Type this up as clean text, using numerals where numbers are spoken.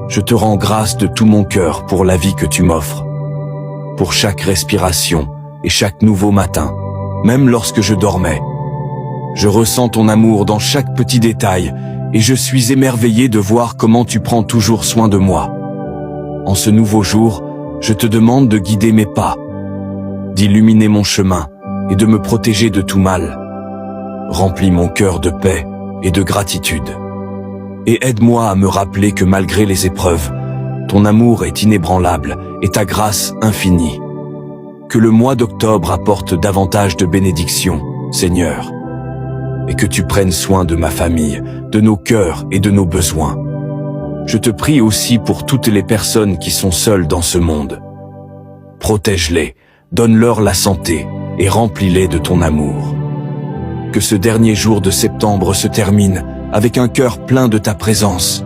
Je te rends grâce de tout mon cœur pour la vie que tu m'offres, pour chaque respiration et chaque nouveau matin, même lorsque je dormais. Je ressens ton amour dans chaque petit détail et je suis émerveillé de voir comment tu prends toujours soin de moi. En ce nouveau jour, je te demande de guider mes pas, d'illuminer mon chemin et de me protéger de tout mal. Remplis mon cœur de paix et de gratitude. Et aide-moi à me rappeler que malgré les épreuves, ton amour est inébranlable et ta grâce infinie. Que le mois d'octobre apporte davantage de bénédictions, Seigneur, et que tu prennes soin de ma famille, de nos cœurs et de nos besoins. Je te prie aussi pour toutes les personnes qui sont seules dans ce monde. Protège-les, donne-leur la santé et remplis-les de ton amour. Que ce dernier jour de septembre se termine avec un cœur plein de ta présence,